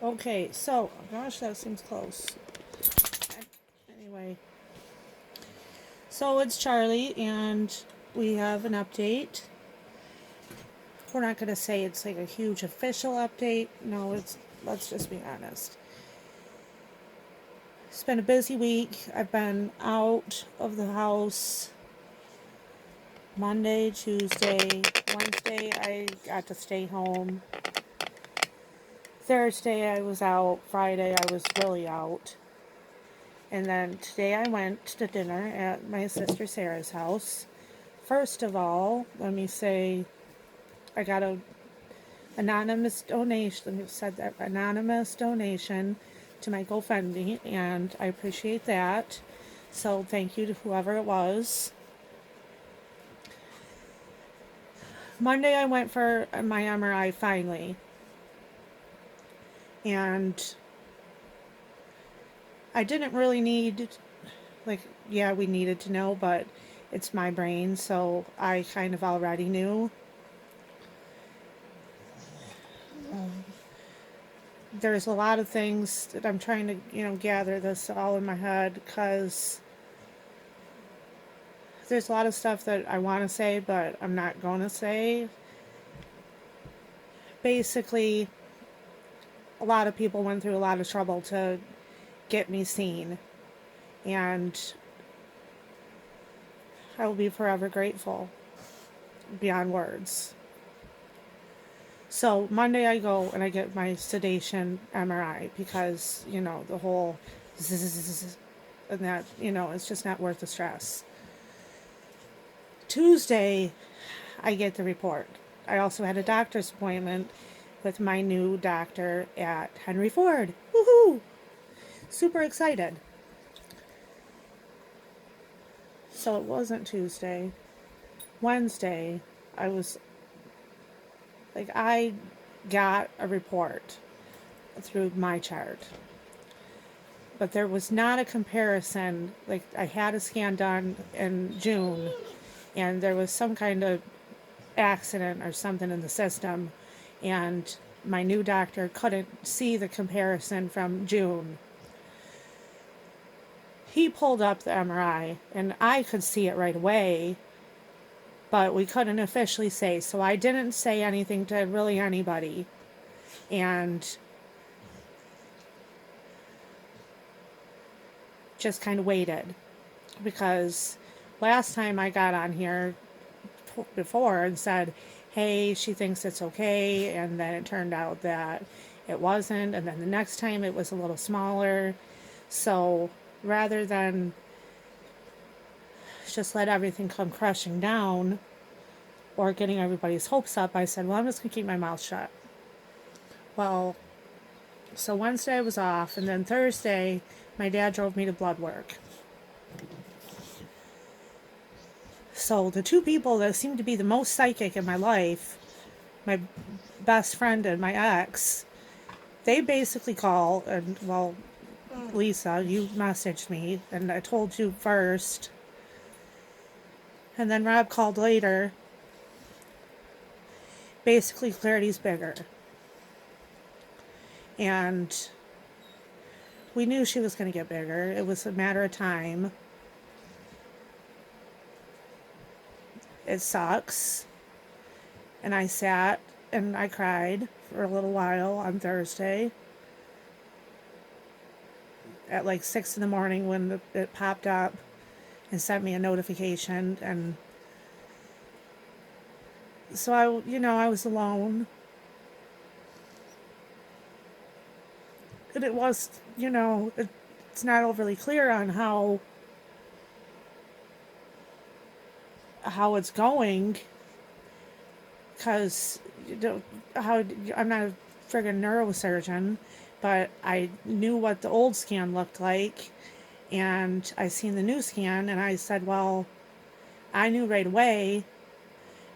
Okay, so, gosh, that seems close. Anyway, so it's Charlie, and we have an update. We're not going to say it's like a huge official update. No, let's just be honest. It's been a busy week. I've been out of the house Monday, Tuesday, Wednesday. I got to stay home. Thursday, I was out. Friday, I was really out. And then today, I went to dinner at my sister Sarah's house. First of all, let me say I got a anonymous donation. Let me said that anonymous donation to my GoFundMe, and I appreciate that. So thank you to whoever it was. Monday I went for my MRI finally, and I didn't really need, like, yeah, we needed to know, but it's my brain, so I kind of already knew. There's a lot of things that I'm trying to, gather this all in my head because there's a lot of stuff that I want to say, but I'm not going to say. Basically, a lot of people went through a lot of trouble to get me seen, and I will be forever grateful beyond words. So Monday I go and I get my sedation MRI because, the whole zzz and that, it's just not worth the stress. Tuesday I get the report. I also had a doctor's appointment with my new doctor at Henry Ford. Woohoo! Super excited. So it wasn't Tuesday. Wednesday, I was I got a report through my chart, but there was not a comparison. Like, I had a scan done in June, and there was some kind of accident or something in the system, and my new doctor couldn't see the comparison from June. He pulled up the MRI, and I could see it right away, but we couldn't officially say, so I didn't say anything to really anybody. And just kind of waited, because last time I got on here before and said, hey, she thinks it's okay, and then it turned out that it wasn't, and then the next time it was a little smaller. So rather than just let everything come crushing down or getting everybody's hopes up, I said, well, I'm just going to keep my mouth shut. Well, so Wednesday I was off, and then Thursday my dad drove me to blood work. So the two people that seem to be the most psychic in my life, my best friend and my ex, they basically call and, well, Lisa, you messaged me, and I told you first. And then Rob called later. Basically, Clarity's bigger. And we knew she was going to get bigger. It was a matter of time. It sucks. And I sat and I cried for a little while on Thursday at like 6 in the morning when it popped up and sent me a notification. And so I was alone. And it was, it's not overly clear on how it's going, because how I'm not a friggin' neurosurgeon, but I knew what the old scan looked like, and I seen the new scan, and I said, well, I knew right away,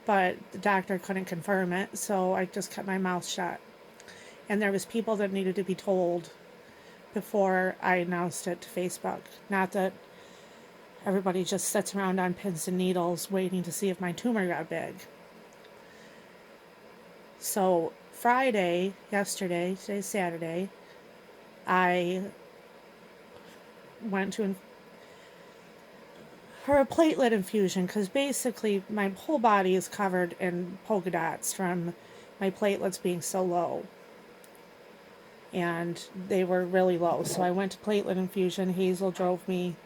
but the doctor couldn't confirm it, so I just kept my mouth shut. And there was people that needed to be told before I announced it to Facebook. Not that everybody just sits around on pins and needles waiting to see if my tumor got big. So yesterday, today's Saturday, I went to her a platelet infusion because basically my whole body is covered in polka dots from my platelets being so low. And they were really low. So I went to platelet infusion. Hazel drove me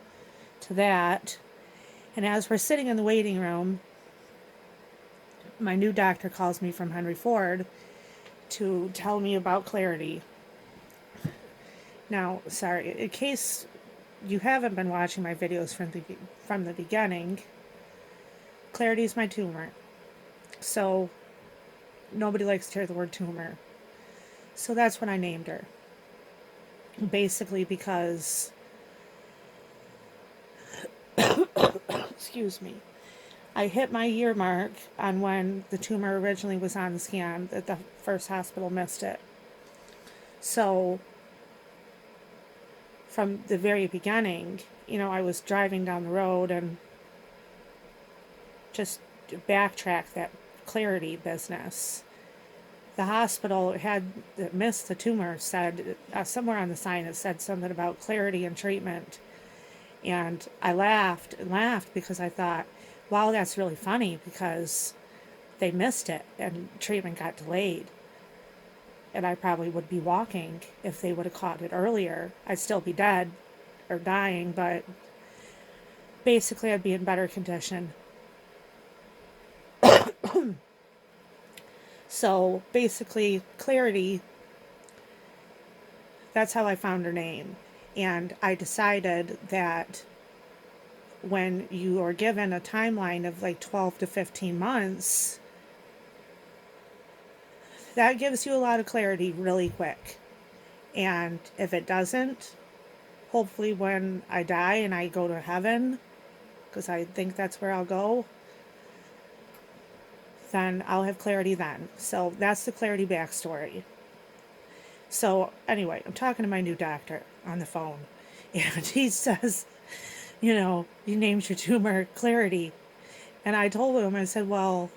to that. And as we're sitting in the waiting room, my new doctor calls me from Henry Ford to tell me about Clarity. Now, sorry, in case you haven't been watching my videos from the beginning, Clarity is my tumor. So nobody likes to hear the word tumor. So that's what I named her. Basically because, excuse me, I hit my year mark on when the tumor originally was on the scan, that the first hospital missed it. So from the very beginning, I was driving down the road and just to backtrack that Clarity business. The hospital that missed the tumor said, somewhere on the sign it said something about Clarity and treatment. And I laughed because I thought, wow, that's really funny because they missed it and treatment got delayed. And I probably would be walking if they would have caught it earlier. I'd still be dead or dying, but basically I'd be in better condition. So basically, Clarity, that's how I found her name. And I decided that when you are given a timeline of like 12 to 15 months, that gives you a lot of clarity really quick. And if it doesn't, hopefully when I die and I go to heaven, because I think that's where I'll go, then I'll have clarity then. So that's the Clarity backstory. So anyway, I'm talking to my new doctor on the phone, and he says, you named your tumor Clarity. And I told him, I said, well,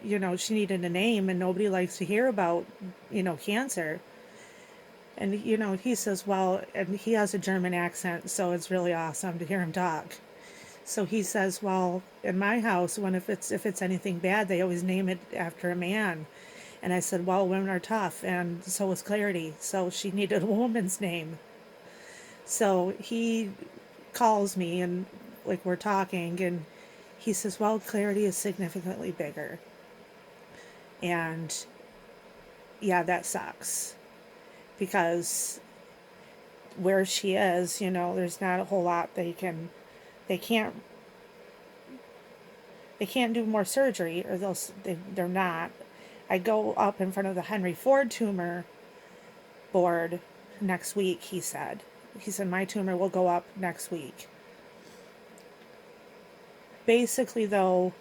she needed a name and nobody likes to hear about, cancer. And, he says, well, and he has a German accent, so it's really awesome to hear him talk. So he says, well, in my house, if it's anything bad, they always name it after a man. And I said, well, women are tough, and so was Clarity. So she needed a woman's name. So he calls me, and like we're talking, and he says, well, Clarity is significantly bigger. And yeah, that sucks. Because where she is, there's not a whole lot they can't do more surgery, or they're not. I go up in front of the Henry Ford tumor board next week, he said. He said, my tumor will go up next week. Basically, though,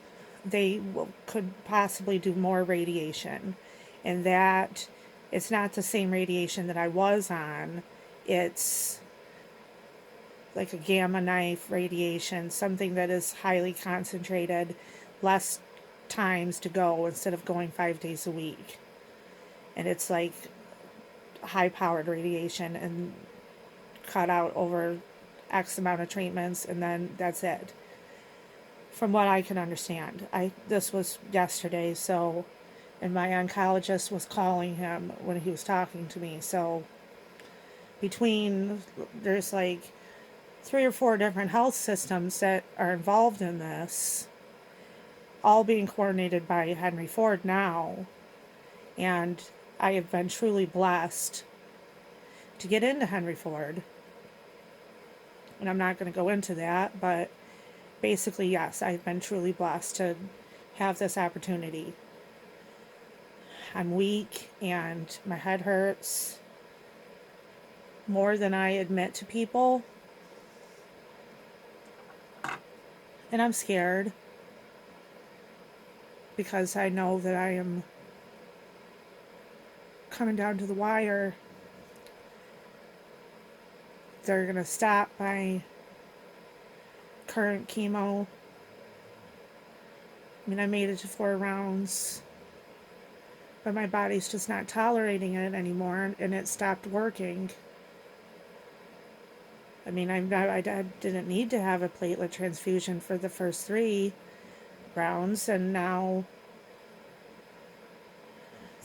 they could possibly do more radiation. And that it's not the same radiation that I was on. It's like a gamma knife radiation, something that is highly concentrated, less times to go instead of going 5 days a week. And it's like high powered radiation and cut out over X amount of treatments, and then that's it. From what I can understand. This was yesterday, so, and my oncologist was calling him when he was talking to me. So there's like 3 or 4 different health systems that are involved in this, all being coordinated by Henry Ford now. And I have been truly blessed to get into Henry Ford. And I'm not going to go into that, but basically, yes, I've been truly blessed to have this opportunity. I'm weak and my head hurts more than I admit to people. And I'm scared because I know that I am coming down to the wire. They're going to stop my current chemo. I mean, I made it to 4 rounds, but my body's just not tolerating it anymore, and it stopped working. I mean, I didn't need to have a platelet transfusion for the first 3 rounds, and now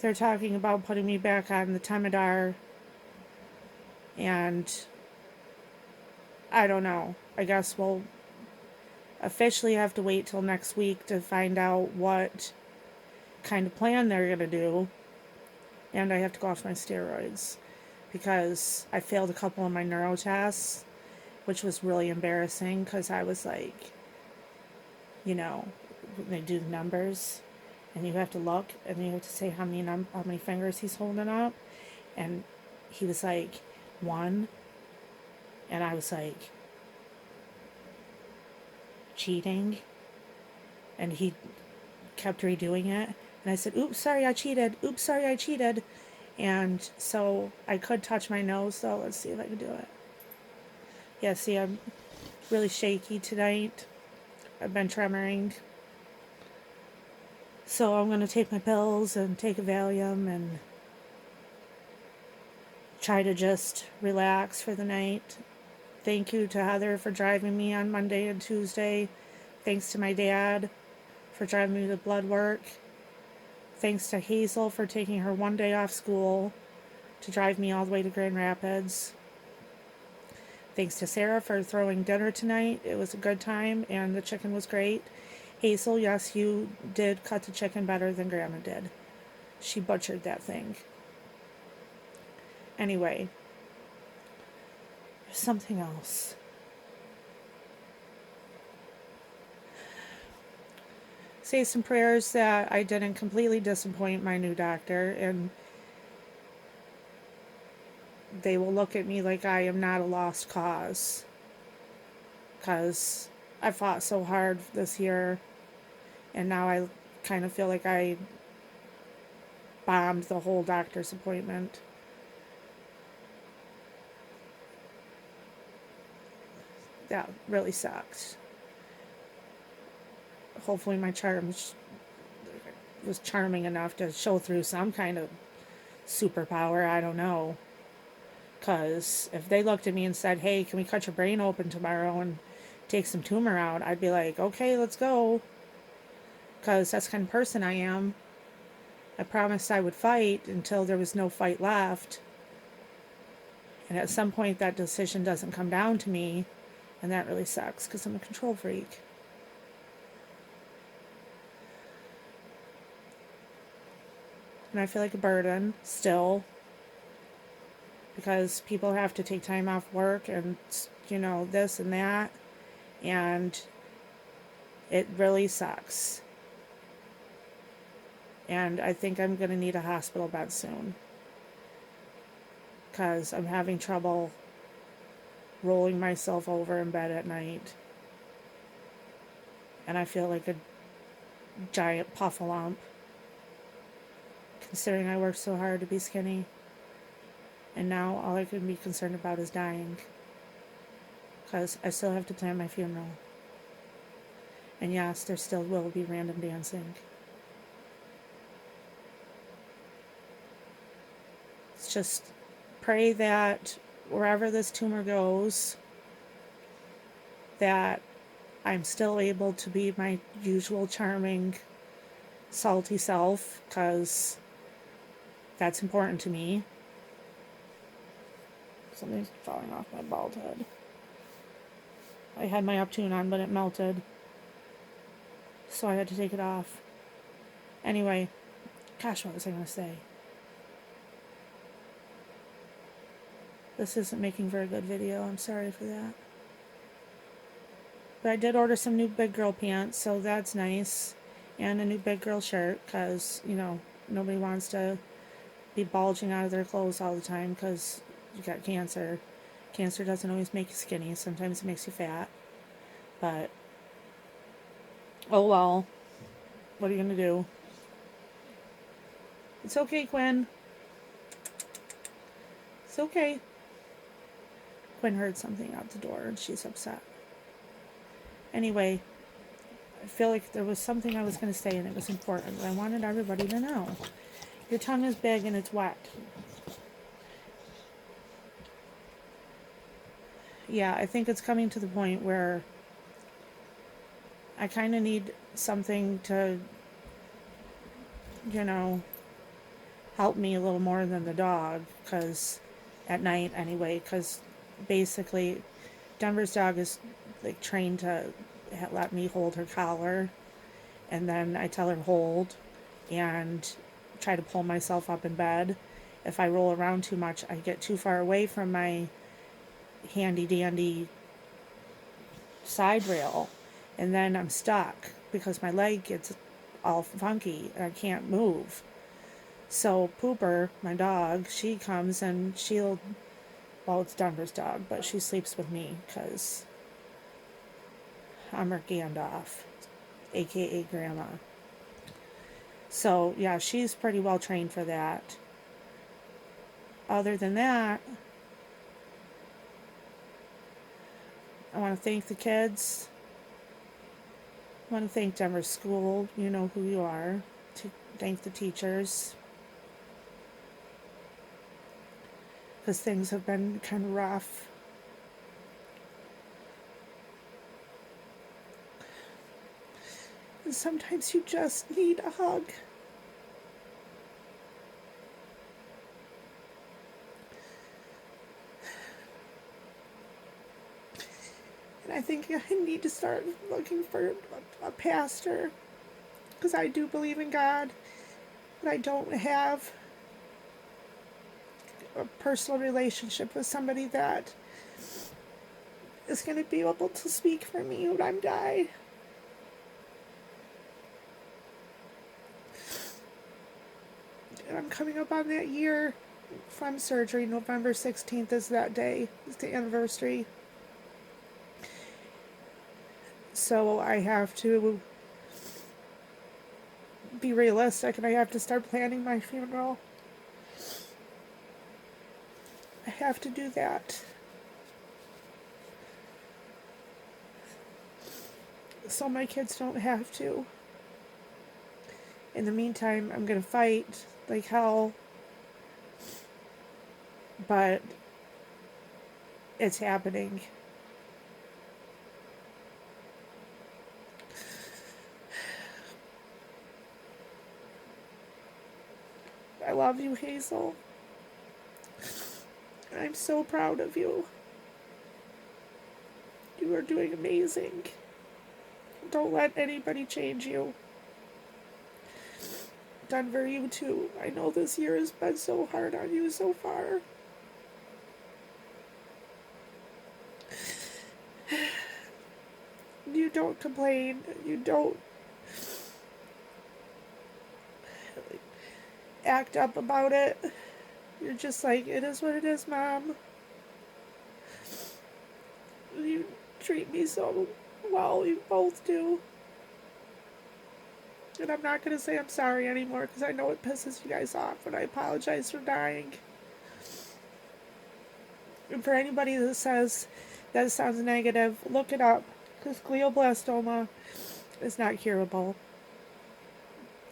they're talking about putting me back on the Temodar, and I don't know. I guess we'll officially have to wait till next week to find out what kind of plan they're going to do, and I have to go off my steroids because I failed a couple of my neuro tests, which was really embarrassing because I was like, you know, they do the numbers and you have to look and you have to say how many fingers he's holding up, and he was like 1, and I was like, cheating, and he kept redoing it, and I said, oops, sorry, I cheated, oops, sorry, I cheated. And so I could touch my nose, so let's see if I can do it. Yeah, see, I'm really shaky tonight. I've been tremoring. So I'm going to take my pills and take a Valium and try to just relax for the night. Thank you to Heather for driving me on Monday and Tuesday. Thanks to my dad for driving me to blood work. Thanks to Hazel for taking her 1 day off school to drive me all the way to Grand Rapids. Thanks to Sarah for throwing dinner tonight. It was a good time and the chicken was great. Hazel, yes, you did cut the chicken better than Grandma did. She butchered that thing. Anyway, there's something else. Say some prayers that I didn't completely disappoint my new doctor and they will look at me like I am not a lost cause. Because I fought so hard this year and now I kind of feel like I bombed the whole doctor's appointment. That really sucked. Hopefully my charm was charming enough to show through some kind of superpower. I don't know. Because if they looked at me and said, hey, can we cut your brain open tomorrow and take some tumor out, I'd be like, okay, let's go. Because that's the kind of person I am. I promised I would fight until there was no fight left. And at some point that decision doesn't come down to me. And that really sucks because I'm a control freak. And I feel like a burden still. Because people have to take time off work and, you know, this and that. And it really sucks. And I think I'm going to need a hospital bed soon. Because I'm having trouble rolling myself over in bed at night. And I feel like a giant puffalump. Considering I worked so hard to be skinny. And now all I can be concerned about is dying. Because I still have to plan my funeral. And yes, there still will be random dancing. It's just pray that wherever this tumor goes, that I'm still able to be my usual charming, salty self, because that's important to me. Something's falling off my bald head. I had my Uptune on, but it melted. So I had to take it off. Anyway, gosh, what was I going to say? This isn't making for a good video. I'm sorry for that. But I did order some new big girl pants, so that's nice. And a new big girl shirt, because, you know, nobody wants to be bulging out of their clothes all the time because you got cancer. Cancer doesn't always make you skinny. Sometimes it makes you fat. But, oh well. What are you going to do? It's okay, Quinn. It's okay. Quinn heard something out the door and she's upset. Anyway, I feel like there was something I was going to say and it was important. I wanted everybody to know. Your tongue is big and it's wet. Yeah, I think it's coming to the point where I kind of need something to, you know, help me a little more than the dog, because at night anyway, because basically Denver's dog is like trained to let me hold her collar, and then I tell her hold and try to pull myself up in bed. If I roll around too much, I get too far away from my handy dandy side rail, and then I'm stuck because my leg gets all funky and I can't move. So Pooper, my dog, she comes and well, it's Denver's dog, but she sleeps with me because I'm her Gandalf, aka Grandma. So yeah, she's pretty well trained for that. Other than that, I want to thank the kids. I want to thank Denver School. You know who you are. To thank the teachers, because things have been kind of rough. And sometimes you just need a hug. And I think I need to start looking for a pastor, because I do believe in God, but I don't have a personal relationship with somebody that is going to be able to speak for me when I'm die. And I'm coming up on that year from surgery. November 16th is that day. It's the anniversary. So I have to be realistic, and I have to start planning my funeral. I have to do that. So my kids don't have to. In the meantime, I'm going to fight like hell, but it's happening. I love you, Hazel. I'm so proud of you. You are doing amazing. Don't let anybody change you. Denver, you too. I know this year has been so hard on you so far. You don't complain. You don't act up about it. You're just like, it is what it is, Mom. You treat me so well. You both do. And I'm not going to say I'm sorry anymore, because I know it pisses you guys off, and I apologize for dying. And for anybody that says that sounds negative, look it up, because glioblastoma is not curable.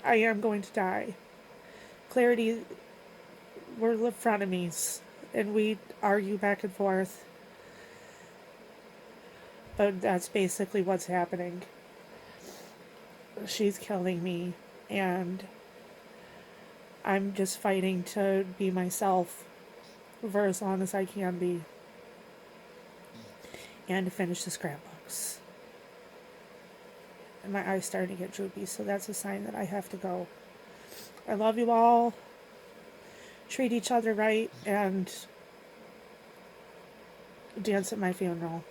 I am going to die. Clarity, we're frenemies, and we argue back and forth. But that's basically what's happening. She's killing me, and I'm just fighting to be myself for as long as I can be, and to finish the scrapbooks. And my eyes starting to get droopy, so that's a sign that I have to go. I love you all. Treat each other right, and dance at my funeral.